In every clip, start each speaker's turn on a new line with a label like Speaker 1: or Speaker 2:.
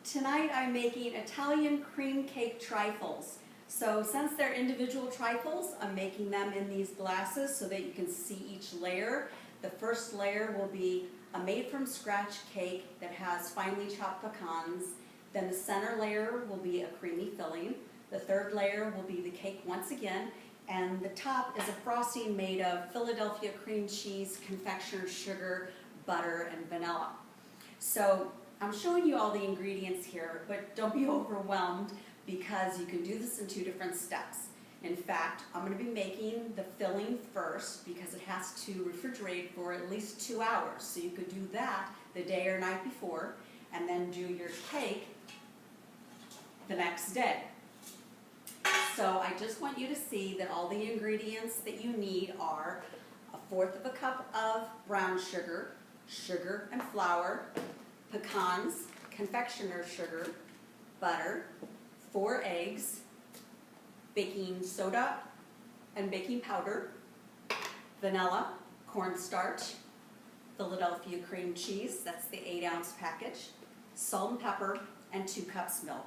Speaker 1: Tonight I'm making Italian cream cake trifles. So since they're individual trifles, I'm making them in these glasses so that you can see each layer. The first layer will be a made-from-scratch cake that has finely chopped pecans. Then the center layer will be a creamy filling. The third layer will be the cake once again. And the top is a frosting made of Philadelphia cream cheese, confectioner's sugar, butter, and vanilla. So I'm showing you all the ingredients here, but don't be overwhelmed because you can do this in 2 different steps. In fact, I'm going to be making the filling first because it has to refrigerate for at least 2 hours. So you could do that the day or night before and then do your cake the next day. So I just want you to see that all the ingredients that you need are 1/4 cup of brown sugar, sugar and flour, pecans, confectioner's sugar, butter, 4 eggs, baking soda and baking powder, vanilla, cornstarch, Philadelphia cream cheese, that's the 8-ounce package, salt and pepper, and 2 cups milk.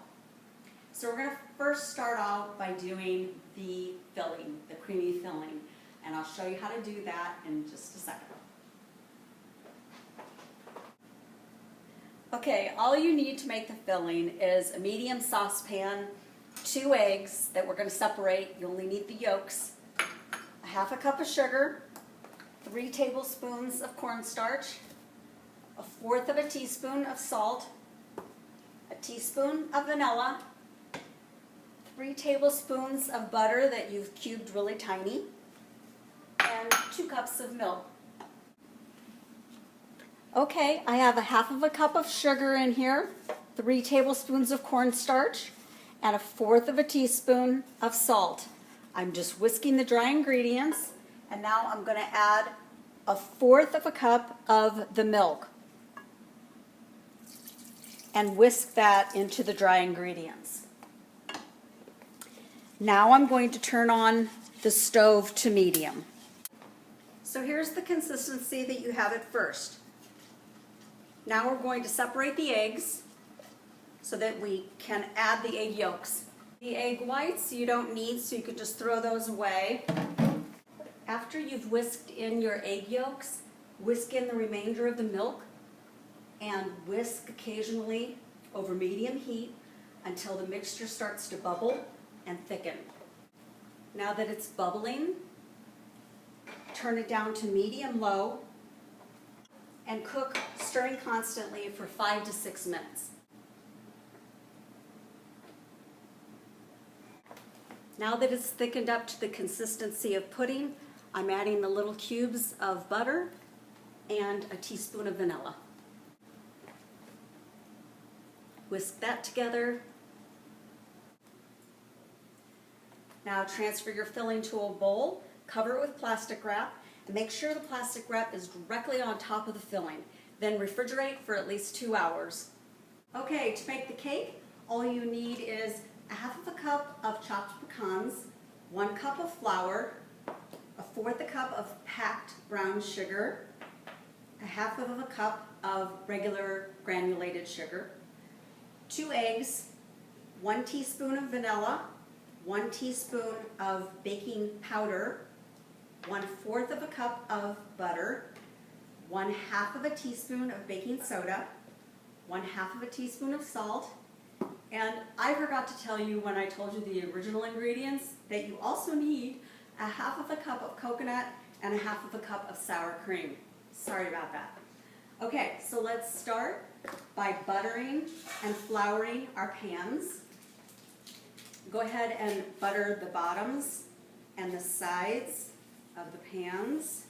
Speaker 1: So we're going to first start out by doing the filling, the creamy filling, and I'll show you how to do that in just a second. Okay, all you need to make the filling is a medium saucepan, 2 eggs that we're going to separate. You only need the yolks, 1/2 cup of sugar, 3 tablespoons of cornstarch, 1/4 teaspoon of salt, a teaspoon of vanilla, 3 tablespoons of butter that you've cubed really tiny, and 2 cups of milk. Okay, I have 1/2 cup of sugar in here, 3 tablespoons of cornstarch, and 1/4 teaspoon of salt. I'm just whisking the dry ingredients, and now I'm going to add 1/4 cup of the milk and whisk that into the dry ingredients. Now I'm going to turn on the stove to medium. So here's the consistency that you have at first. Now we're going to separate the eggs so that we can add the egg yolks. The egg whites you don't need, so you can just throw those away. After you've whisked in your egg yolks, whisk in the remainder of the milk and whisk occasionally over medium heat until the mixture starts to bubble and thicken. Now that it's bubbling, turn it down to medium-low and cook, stirring constantly for 5 to 6 minutes. Now that it's thickened up to the consistency of pudding, I'm adding the little cubes of butter and a teaspoon of vanilla. Whisk that together. Now transfer your filling to a bowl, cover it with plastic wrap, and make sure the plastic wrap is directly on top of the filling. Then refrigerate for at least 2 hours. Okay, to make the cake, all you need is 1/2 cup of chopped pecans, 1 cup of flour, 1/4 cup of packed brown sugar, 1/2 cup of regular granulated sugar, 2 eggs, 1 teaspoon of vanilla, 1 teaspoon of baking powder, 1/4 cup of butter, 1/2 teaspoon of baking soda, 1/2 teaspoon of salt, and I forgot to tell you when I told you the original ingredients that you also need 1/2 cup of coconut and 1/2 cup of sour cream. Sorry about that. Okay, so let's start by buttering and flouring our pans. Go ahead and butter the bottoms and the sides of the pans,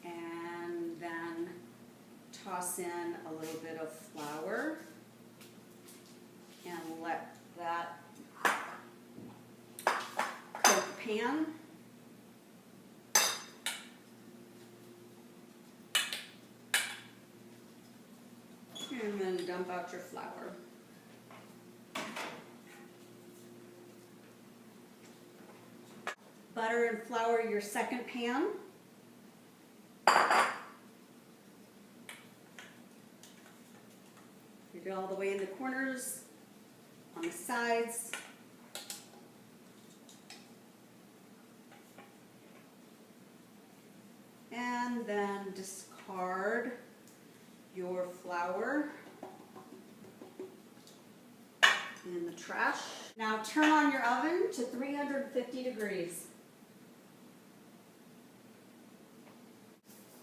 Speaker 1: and then toss in a little bit of flour and let that coat the pan. And then dump out your flour. Butter and flour your second pan. Get it all the way in the corners, on the sides. And then discard your flour in the trash. Now turn on your oven to 350 degrees.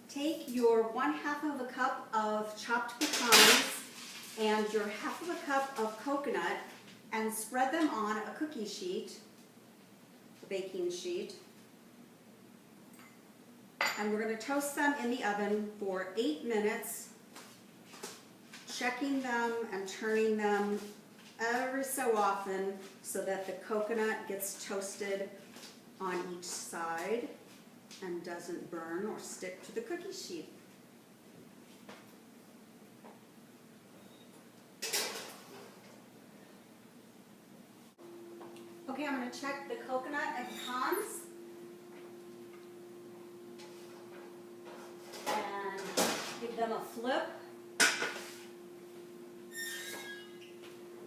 Speaker 1: Take your 1/2 of a cup of chopped pecans and your 1/2 of a cup of coconut and spread them on a cookie sheet, a baking sheet. And we're going to toast them in the oven for 8 minutes, checking them and turning them every so often so that the coconut gets toasted on each side and doesn't burn or stick to the cookie sheet. Okay, I'm going to check the coconut and pecans. And give them a flip,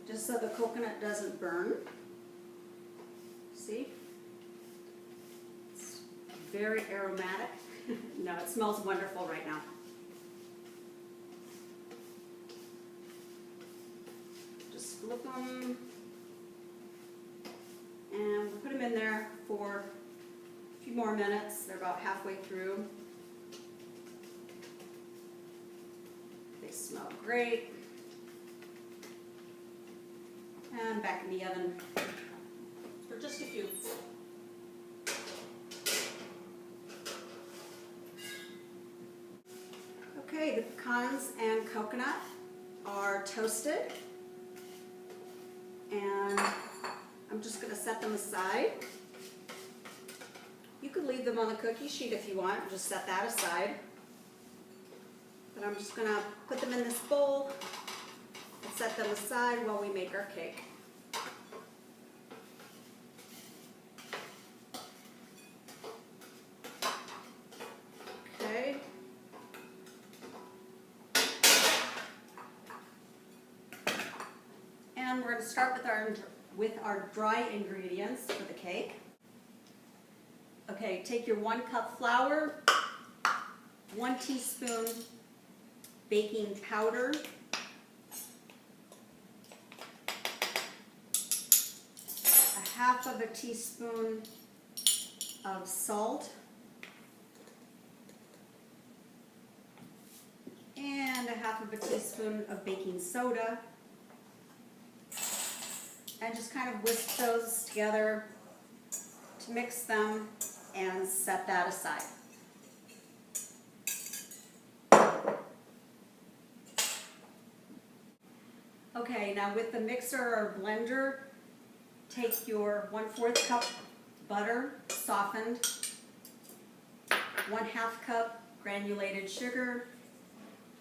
Speaker 1: just so the coconut doesn't burn. See? It's very aromatic. No, it smells wonderful right now. Just flip them, and we'll put them in there for a few more minutes. They're about halfway through. They smell great. And back in the oven for just a few. Okay, the pecans and coconut are toasted. And I'm just going to set them aside. You could leave them on the cookie sheet if you want, just set that aside. But I'm just going to put them in this bowl and set them aside while we make our cake. Okay. And we're going to start with our dry ingredients for the cake. Okay, take your 1 cup flour, 1 teaspoon baking powder, a 1/2 of a teaspoon of salt, and a 1/2 of a teaspoon of baking soda, and just kind of whisk those together to mix them and set that aside. Okay, now with the mixer or blender, take your 1/4 cup butter, softened, 1/2 cup granulated sugar,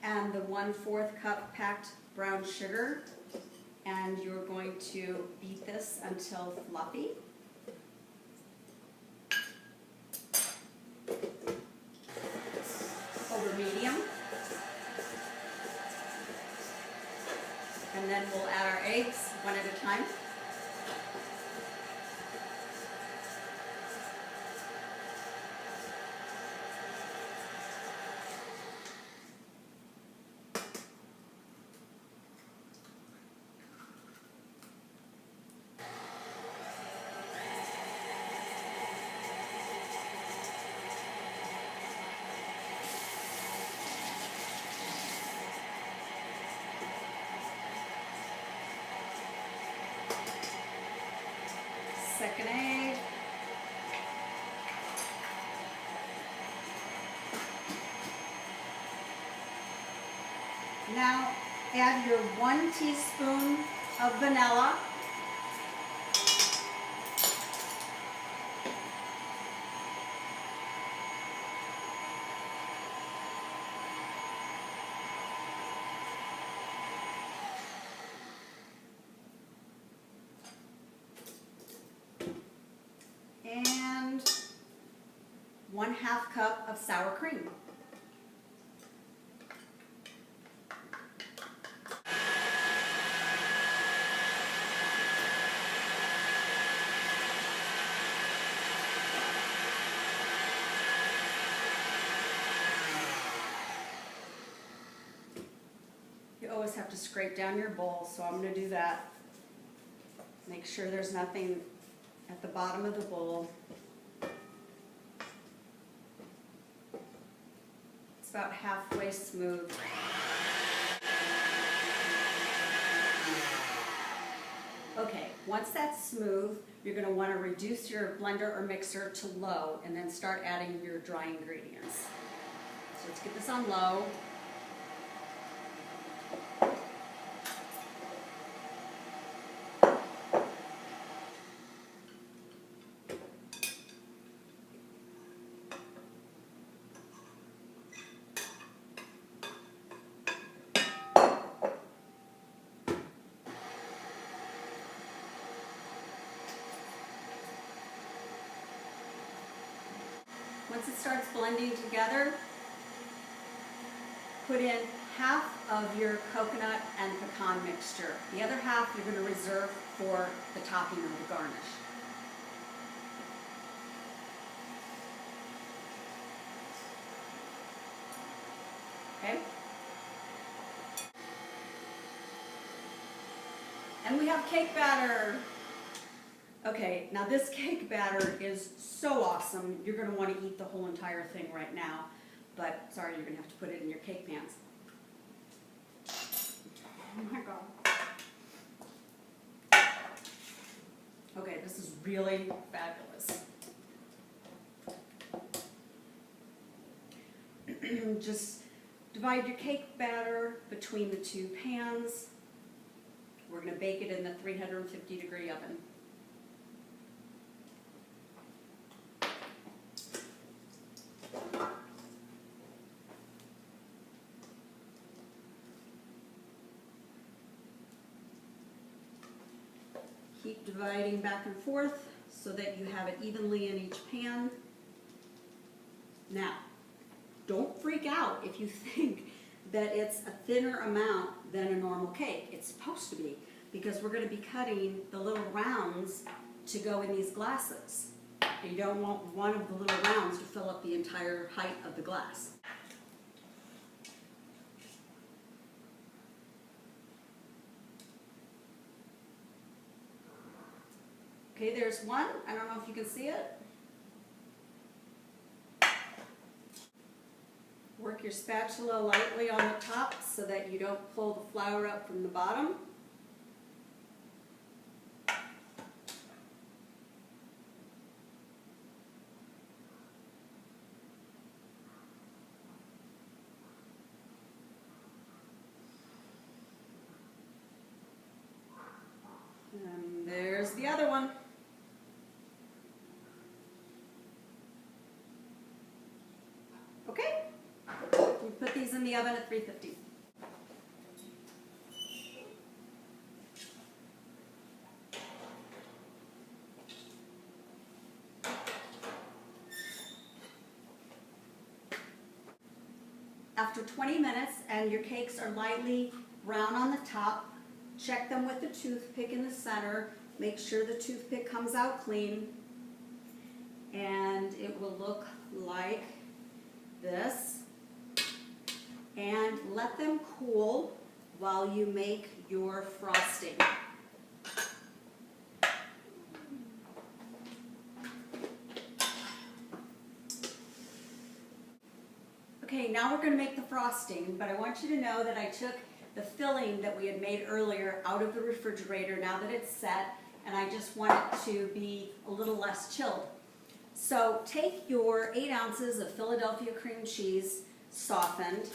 Speaker 1: and the 1/4 cup packed brown sugar, and you're going to beat this until fluffy. Over medium. And then we'll add our eggs one at a time. Second egg. Now add your 1 teaspoon of vanilla. And 1/2 cup of sour cream. always have to scrape down your bowl, so I'm going to do that. Make sure there's nothing at the bottom of the bowl. It's about halfway smooth. Okay, once that's smooth, you're going to want to reduce your blender or mixer to low and then start adding your dry ingredients. So let's get this on low. Once it starts blending together, put in half of your coconut and pecan mixture. The other half you're going to reserve for the topping of the garnish. Okay? And we have cake batter. Okay, now this cake batter is so awesome. You're going to want to eat the whole entire thing right now. But sorry, you're going to have to put it in your cake pans. Oh my God. Okay, this is really fabulous. Just divide your cake batter between the two pans. We're going to bake it in the 350-degree oven. Keep dividing back and forth so that you have it evenly in each pan. Now, don't freak out if you think that it's a thinner amount than a normal cake. It's supposed to be, because we're going to be cutting the little rounds to go in these glasses. You don't want one of the little rounds to fill up the entire height of the glass. Okay, there's one. I don't know if you can see it. Work your spatula lightly on the top so that you don't pull the flour up from the bottom. And there's the other one. Okay, we put these in the oven at 350. After 20 minutes and your cakes are lightly brown on the top, check them with the toothpick in the center. Make sure the toothpick comes out clean, and it will look like this. And let them cool while you make your frosting. Okay, now we're going to make the frosting, but I want you to know that I took the filling that we had made earlier out of the refrigerator now that it's set, and I just want it to be a little less chilled. So take your 8 ounces of Philadelphia cream cheese softened,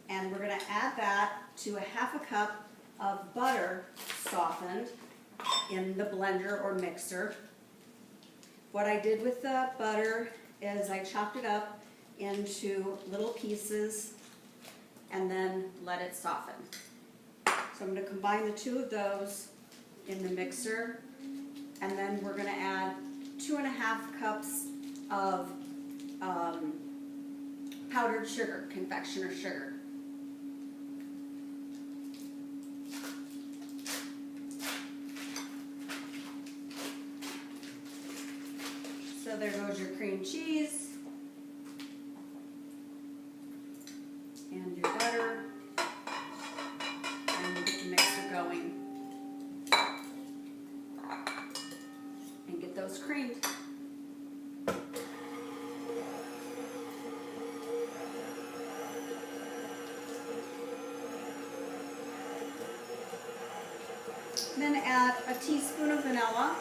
Speaker 1: and we're going to add that to a half a cup of butter softened in the blender or mixer. What I did with the butter is I chopped it up into little pieces and then let it soften. So I'm going to combine the two of those in the mixer, and then we're going to add 2½ cups of powdered sugar, confectioner sugar. So there goes your cream cheese and your butter. Then add a teaspoon of vanilla.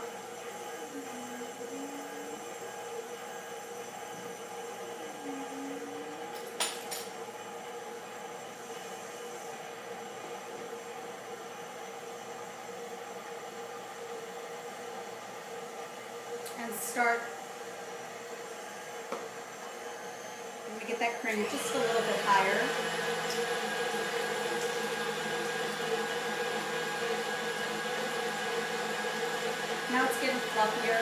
Speaker 1: And start, I'm going to get that cream just a little bit higher. Now it's getting fluffier.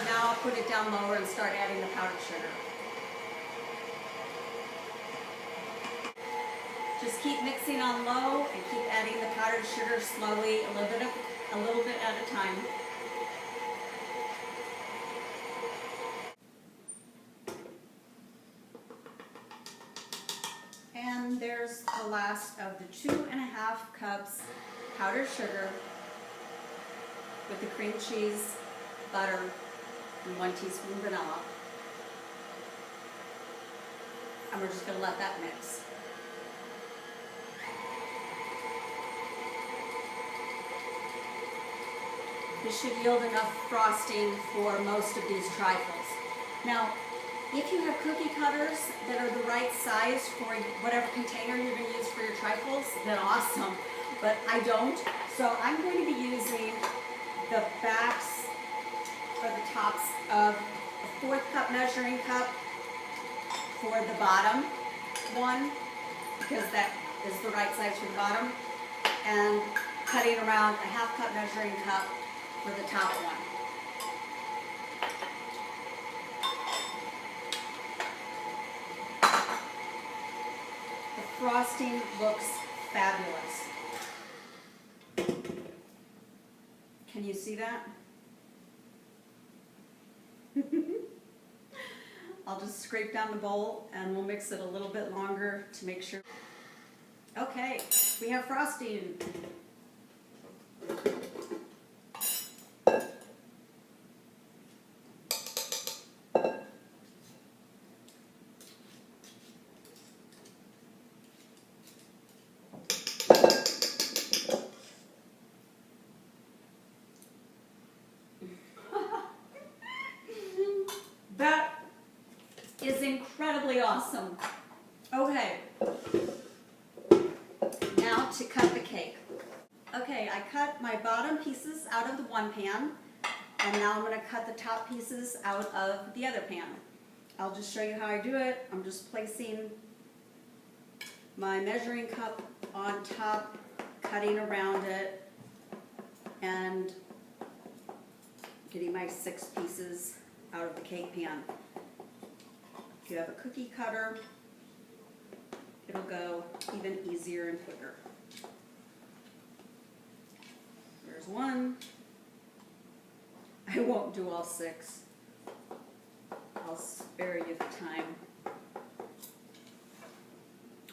Speaker 1: Now I'll put it down lower and start adding the powdered sugar. Just keep mixing on low and keep adding the powdered sugar slowly, a little bit at a time. And there's the last of the 2½ cups powdered sugar with the cream cheese, butter, and 1 teaspoon vanilla. And we're just going to let that mix. This should yield enough frosting for most of these trifles. Now, if you have cookie cutters that are the right size for whatever container you're going to use for your trifles, then awesome. But I don't, so I'm going to be using the backs or the tops of a 1/4 cup measuring cup for the bottom one, because that is the right size for the bottom, and cutting around a 1/2 cup measuring cup for the top one. The frosting looks fabulous. Can you see that? I'll just scrape down the bowl and we'll mix it a little bit longer to make sure. Okay, we have frosting. That is incredibly awesome. Okay, now to cut the cake. Okay, I cut my bottom pieces out of the one pan, and now I'm going to cut the top pieces out of the other pan. I'll just show you how I do it. I'm just placing my measuring cup on top, cutting around it, and getting my 6 pieces out of the cake pan. If you have a cookie cutter, it'll go even easier and quicker. There's 1. I won't do all 6. I'll spare you the time.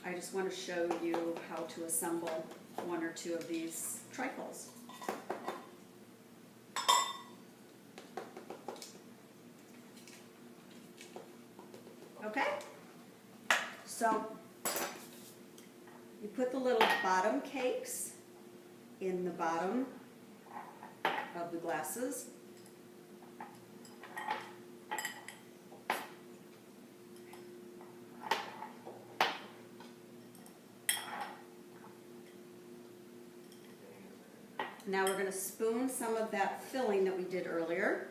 Speaker 1: I just want to show you how to assemble 1 or 2 of these trifles. Okay, so you put the little bottom cakes in the bottom of the glasses. Now we're going to spoon some of that filling that we did earlier.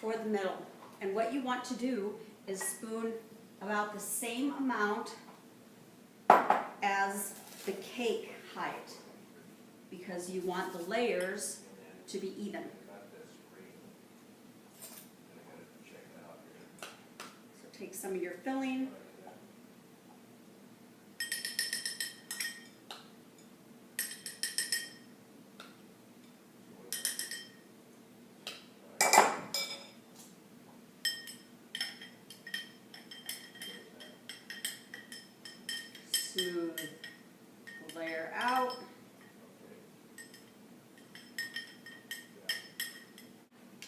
Speaker 1: For the middle. And what you want to do is spoon about the same amount as the cake height, because you want the layers to be even. So take some of your filling, smooth the layer out.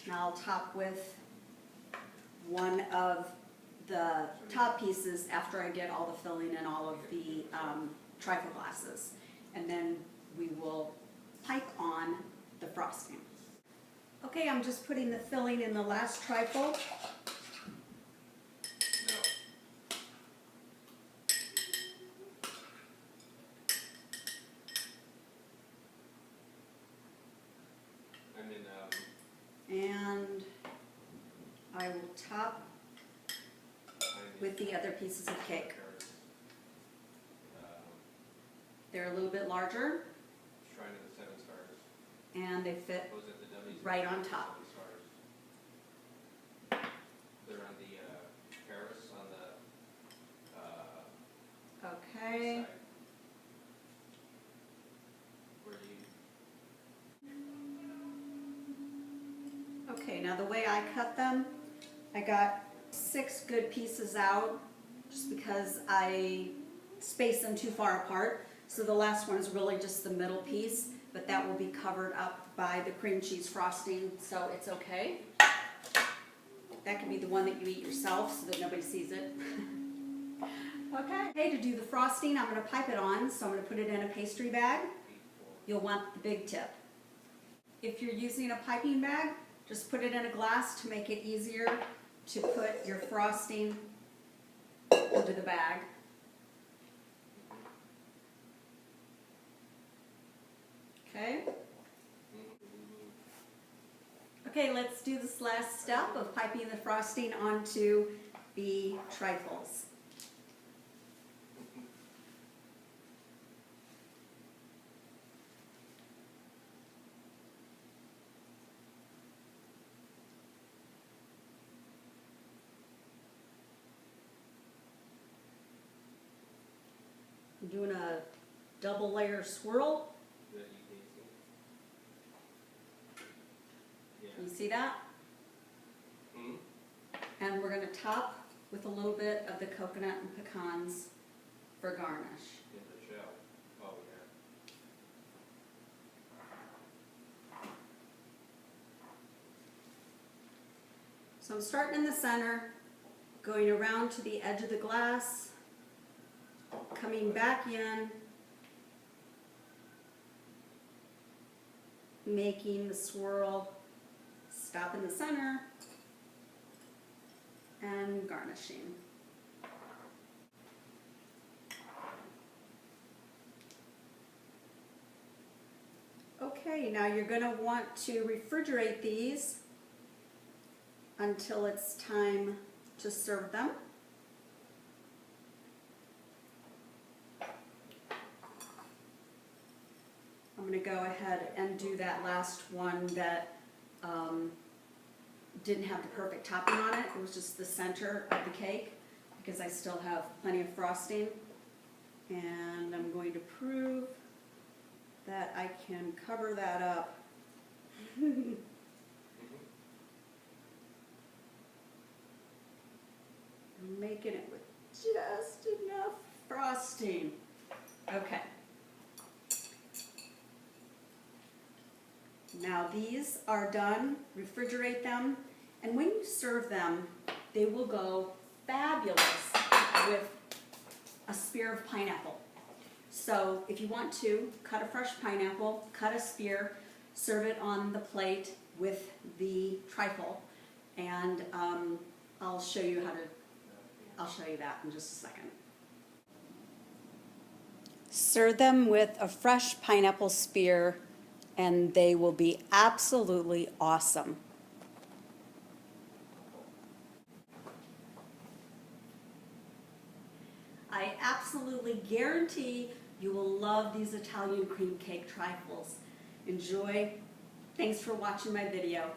Speaker 1: And I'll top with one of the top pieces after I get all the filling in all of the trifle glasses. And then we will pipe on the frosting. Okay, I'm just putting the filling in the last trifle. And I will top with the other pieces of cake. They're a little bit larger.
Speaker 2: Shrine of the Seven Stars.
Speaker 1: And they fit
Speaker 2: Was it the W's?
Speaker 1: right on top.
Speaker 2: They're on the Paris on the
Speaker 1: Okay.
Speaker 2: side. Where do you?
Speaker 1: Okay, now the way I cut them, I got 6 good pieces out just because I spaced them too far apart. So the last one is really just the middle piece, but that will be covered up by the cream cheese frosting, so it's okay. That can be the one that you eat yourself so that nobody sees it. Okay, to do the frosting, I'm going to pipe it on, so I'm going to put it in a pastry bag. You'll want the big tip. If you're using a piping bag, just put it in a glass to make it easier to put your frosting into the bag. Okay. Okay, let's do this last step of piping the frosting onto the trifles. I'm doing a double layer swirl. You see that?
Speaker 2: Mm-hmm.
Speaker 1: And we're going to top with a little bit of the coconut and pecans for garnish.
Speaker 2: In the shell. Oh, yeah.
Speaker 1: So I'm starting in the center, going around to the edge of the glass, coming back in, making the swirl, stop in the center, and garnishing. Okay, now you're going to want to refrigerate these until it's time to serve them. I'm going to go ahead and do that last one that didn't have the perfect topping on it. It was just the center of the cake because I still have plenty of frosting. And I'm going to prove that I can cover that up. I'm making it with just enough frosting. Okay. Now these are done, refrigerate them, and when you serve them, they will go fabulous with a spear of pineapple. So if you want to, cut a fresh pineapple, cut a spear, serve it on the plate with the trifle, and I'll show you that in just a second. Serve them with a fresh pineapple spear, and they will be absolutely awesome. I absolutely guarantee you will love these Italian cream cake trifles. Enjoy. Thanks for watching my video.